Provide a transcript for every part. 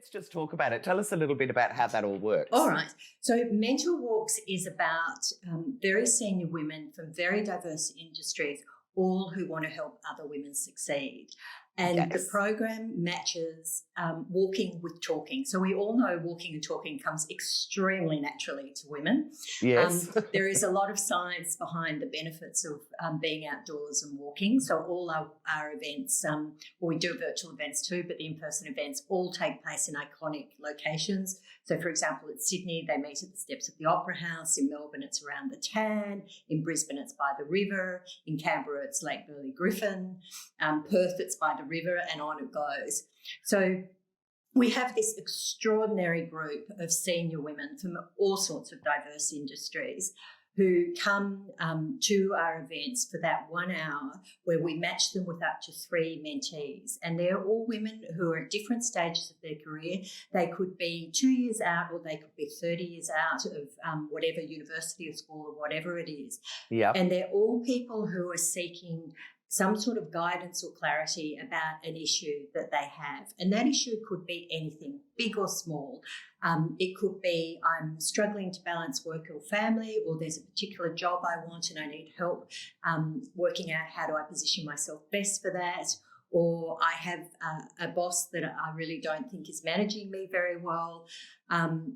let's just talk about it. Tell us a little bit about how that all works. All right. So Mentor Walks is about very senior women from very diverse industries, all who want to help other women succeed. And the program matches walking with talking. So we all know walking and talking comes extremely naturally to women. Yes. There is a lot of science behind the benefits of being outdoors and walking. So all our events, we do virtual events too, but the in-person events all take place in iconic locations. So, for example, at Sydney, they meet at the steps of the Opera House. In Melbourne, it's around the Tan. In Brisbane, it's by the river. In Canberra, it's Lake Burley Griffin. Perth, it's by the river, and on it goes. So we have this extraordinary group of senior women from all sorts of diverse industries who come to our events for that 1 hour where we match them with up to 3 mentees. And they're all women who are at different stages of their career. They could be 2 years out or they could be 30 years out of whatever university or school or whatever it is. Yeah. And they're all people who are seeking some sort of guidance or clarity about an issue that they have. And that issue could be anything, big or small. It could be I'm struggling to balance work or family, or there's a particular job I want and I need help working out how do I position myself best for that, or I have a boss that I really don't think is managing me very well.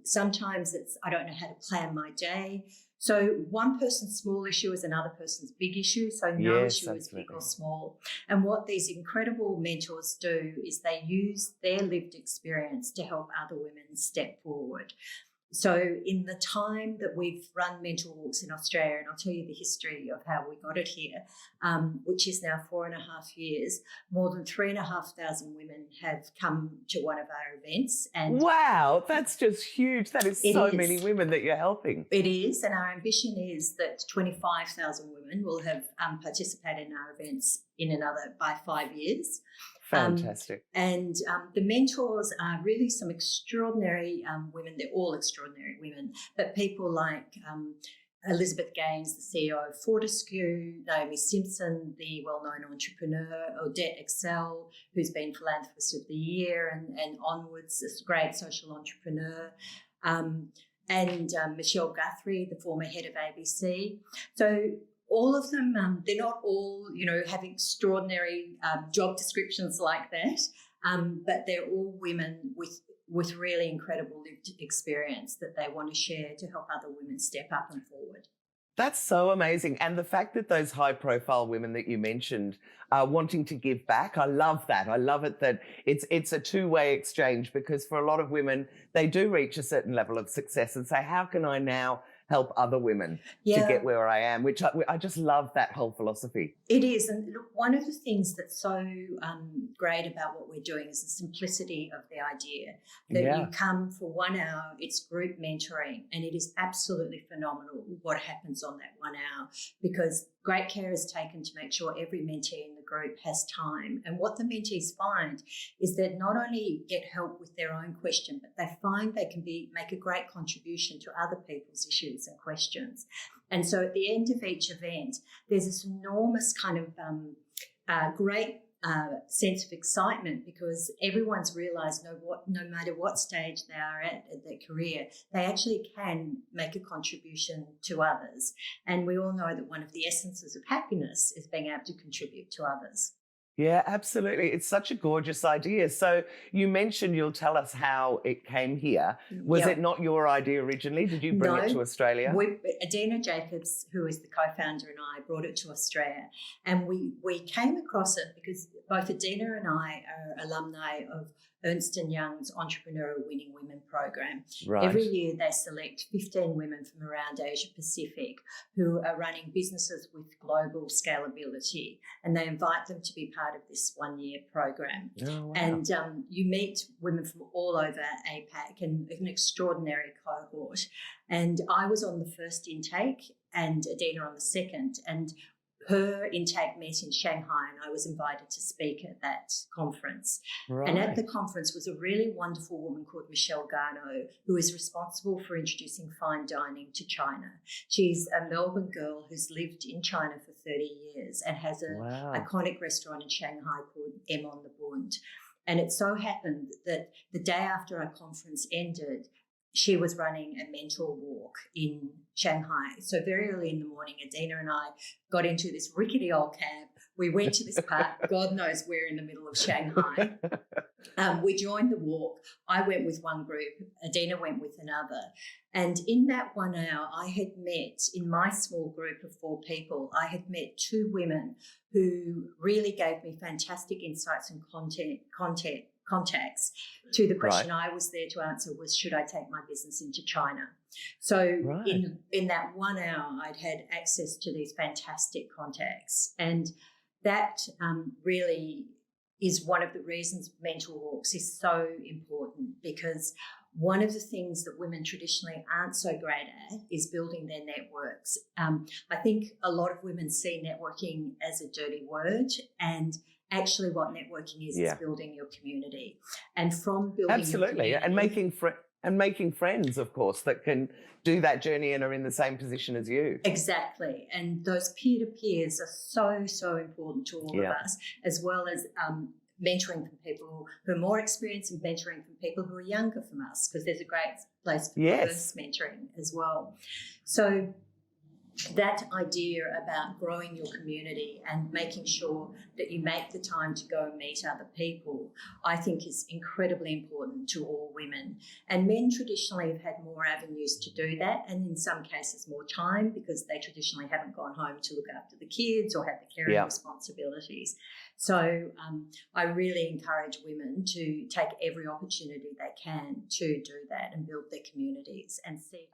Sometimes it's I don't know how to plan my day. So one person's small issue is another person's big issue. So no issue is big or small. And what these incredible mentors do is they use their lived experience to help other women step forward. So in the time that we've run Mentor Walks in Australia, and I'll tell you the history of how we got it here, which is now 4.5 years, more than 3,500 women have come to one of our events. And wow, that's just huge. That is so many women that you're helping. It is, and our ambition is that 25,000 women will have participated in our events by 5 years. Fantastic. And the mentors are really some extraordinary women. They're all extraordinary women, but people like Elizabeth Gaines, the CEO of Fortescue, Naomi Simpson, the well-known entrepreneur, Odette Excel, who's been Philanthropist of the Year and onwards, this great social entrepreneur, and Michelle Guthrie, the former head of ABC. So all of them, they're not all, have extraordinary job descriptions like that, but they're all women with really incredible lived experience that they want to share to help other women step up and forward. That's so amazing. And the fact that those high-profile women that you mentioned are wanting to give back, I love that. I love it that it's a two-way exchange, because for a lot of women, they do reach a certain level of success and say, how can I now help other women to get where I am, which I just love that whole philosophy. It is. And look, one of the things that's so great about what we're doing is the simplicity of the idea that you come for 1 hour, it's group mentoring, and it is absolutely phenomenal what happens on that 1 hour, because great care is taken to make sure every mentee in the group has time. And what the mentees find is that not only get help with their own question, but they find they can make a great contribution to other people's issues and questions. And so at the end of each event, there's this enormous kind of great sense of excitement, because everyone's realised no matter what stage they are at their career, they actually can make a contribution to others. And we all know that one of the essences of happiness is being able to contribute to others. Yeah, absolutely. It's such a gorgeous idea. So you mentioned you'll tell us how it came here. Was it not your idea originally? Did you bring it to Australia? Adina Jacobs, who is the co-founder, and I brought it to Australia. And we came across it because both Adina and I are alumni of Ernst & Young's Entrepreneurial Winning Women program. Right. Every year they select 15 women from around Asia Pacific who are running businesses with global scalability, and they invite them to be part of this 1 year program. Oh, wow. And you meet women from all over APAC, and an extraordinary cohort. And I was on the first intake and Adina on the second, and her intake met in Shanghai, and I was invited to speak at that conference. Right. And at the conference was a really wonderful woman called Michelle Garneau, who is responsible for introducing fine dining to China. She's a Melbourne girl who's lived in China for 30 years and has an iconic restaurant in Shanghai called M on the Bund. And it so happened that the day after our conference ended, she was running a mentor walk in Shanghai. So very early in the morning, Adina and I got into this rickety old cab. We went to this park. God knows we're in the middle of Shanghai. We joined the walk. I went with one group. Adina went with another. And in that 1 hour, I had met, in my small group of 4 people, I had met 2 women who really gave me fantastic insights and contacts to the question I was there to answer was, should I take my business into China? So in that 1 hour, I'd had access to these fantastic contacts. And that really is one of the reasons mentor walks is so important, because one of the things that women traditionally aren't so great at is building their networks. I think a lot of women see networking as a dirty word, and actually what networking is building your community. And from building your community, and making friends, of course, that can do that journey and are in the same position as you. Exactly. And those peer-to-peers are so important to all of us, as well as mentoring from people who are more experienced and mentoring from people who are younger from us, because there's a great place for reverse mentoring as well. So that idea about growing your community and making sure that you make the time to go and meet other people, I think is incredibly important to all women. And men traditionally have had more avenues to do that, and in some cases more time, because they traditionally haven't gone home to look after the kids or have the caring responsibilities. So I really encourage women to take every opportunity they can to do that and build their communities and see